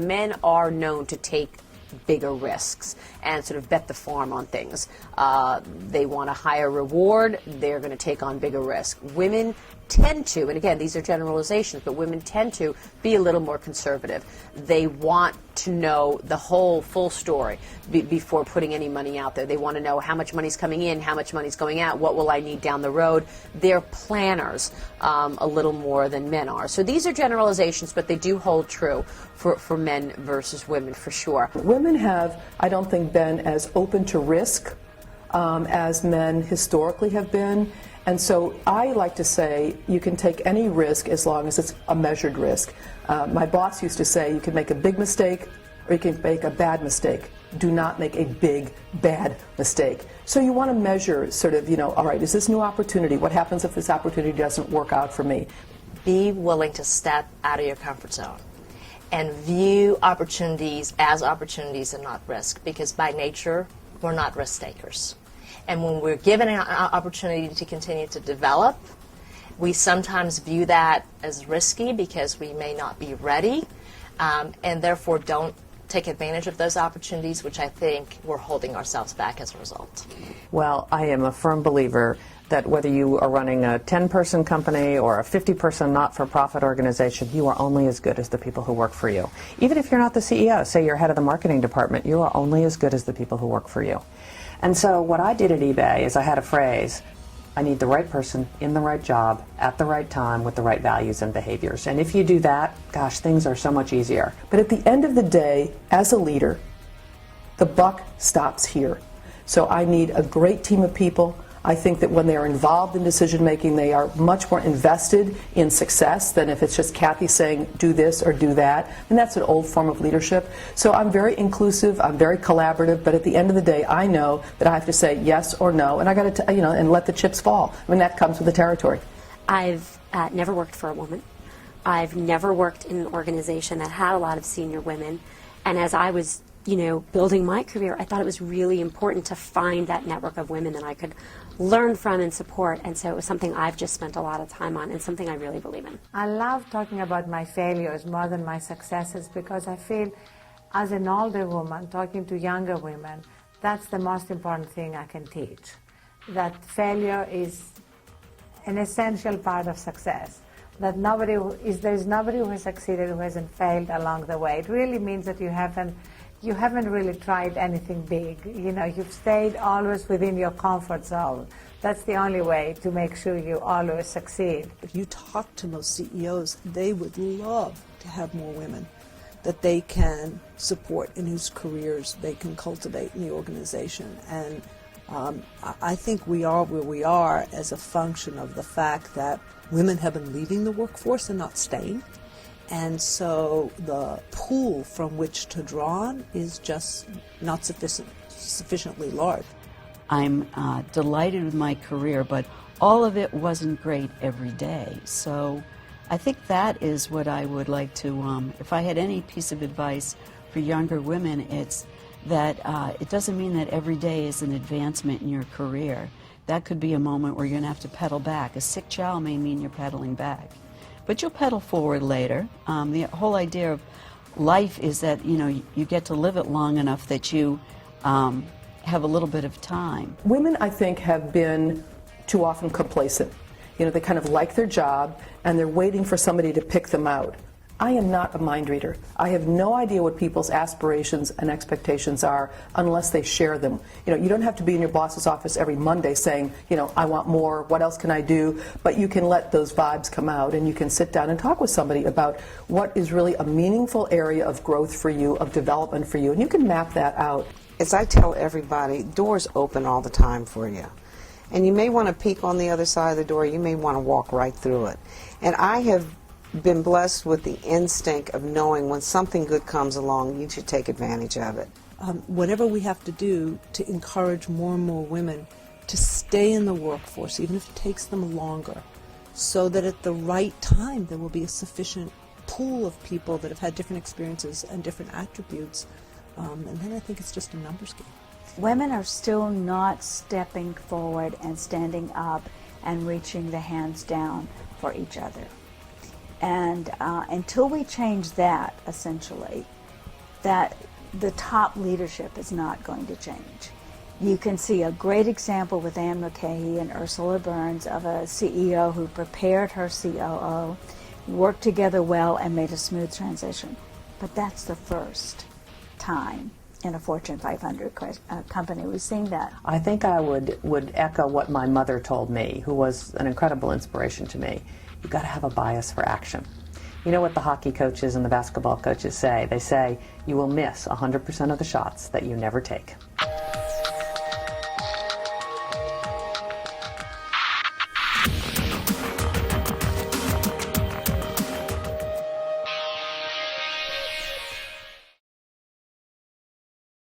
men are known to take bigger risks and sort of bet the farm on things. They want a higher reward. They're going to take on bigger risk. Women tend to, and again, these are generalizations, but women tend to be a little more conservative. They want to know the whole full story before putting any money out there. They want to know how much money's coming in, how much money's going out, what will I need down the road. They're planners a little more than men are. So these are generalizations, but they do hold true for men versus women, for sure. Women have, I don't think, been as open to risk as men historically have been. And so I like to say you can take any risk as long as it's a measured risk. My boss used to say you can make a big mistake or you can make a bad mistake. Do not make a big, bad mistake. So you want to measure sort of, all right, is this new opportunity? What happens if this opportunity doesn't work out for me? Be willing to step out of your comfort zone and view opportunities as opportunities and not risk, because by nature, we're not risk takers. And when we're given an opportunity to continue to develop, we sometimes view that as risky because we may not be ready, and therefore don't take advantage of those opportunities, which I think we're holding ourselves back as a result. Well, I am a firm believer that whether you are running a 10-person company or a 50-person not-for-profit organization, you are only as good as the people who work for you. Even if you're not the CEO, say you're head of the marketing department, you are only as good as the people who work for you. And so what I did at eBay is I had a phrase: I need the right person in the right job at the right time with the right values and behaviors. And if you do that, gosh, things are so much easier. But at the end of the day, as a leader, the buck stops here. So I need a great team of people. I think that when they're involved in decision making, they are much more invested in success than if it's just Kathy saying do this or do that. And that's an old form of leadership. So I'm very inclusive, I'm very collaborative, but at the end of the day, I know that I have to say yes or no, and I got to, and let the chips fall. I mean, that comes with the territory. I've never worked for a woman. I've never worked in an organization that had a lot of senior women. And as I was building my career, I thought it was really important to find that network of women that I could learn from and support. And so it was something I've just spent a lot of time on and something I really believe in. I love talking about my failures more than my successes, because I feel as an older woman talking to younger women, that's the most important thing I can teach. That failure is an essential part of success. That there's nobody who has succeeded who hasn't failed along the way. It really means that you haven't really tried anything big. You've stayed always within your comfort zone. That's the only way to make sure you always succeed. If you talk to most CEOs, they would love to have more women that they can support and whose careers they can cultivate in the organization. And I think we are where we are as a function of the fact that women have been leaving the workforce and not staying. And so the pool from which to draw on is just not sufficiently large. I'm delighted with my career, but all of it wasn't great every day. So I think that is what I would like to, if I had any piece of advice for younger women, it's that it doesn't mean that every day is an advancement in your career. That could be a moment where you're going to have to pedal back. A sick child may mean you're pedaling back. But you'll pedal forward later. The whole idea of life is that, you get to live it long enough that you have a little bit of time. Women, I think, have been too often complacent. They kind of like their job and they're waiting for somebody to pick them out. I am not a mind reader. I have no idea what people's aspirations and expectations are unless they share them. You don't have to be in your boss's office every Monday saying, I want more, what else can I do? But you can let those vibes come out and you can sit down and talk with somebody about what is really a meaningful area of growth for you, of development for you, and you can map that out. As I tell everybody, doors open all the time for you. And you may want to peek on the other side of the door, you may want to walk right through it. And I have been blessed with the instinct of knowing when something good comes along, you should take advantage of it. Whatever we have to do to encourage more and more women to stay in the workforce, even if it takes them longer, so that at the right time there will be a sufficient pool of people that have had different experiences and different attributes, and then I think it's just a numbers game. Women are still not stepping forward and standing up and reaching the hands down for each other. And until we change that, essentially, that the top leadership is not going to change. You can see a great example with Anne Mulcahy and Ursula Burns of a CEO who prepared her COO, worked together well, and made a smooth transition. But that's the first time in a Fortune 500 company we've seen that. I think I would echo what my mother told me, who was an incredible inspiration to me. You've got to have a bias for action. You know what the hockey coaches and the basketball coaches say? They say you will miss 100% of the shots that you never take.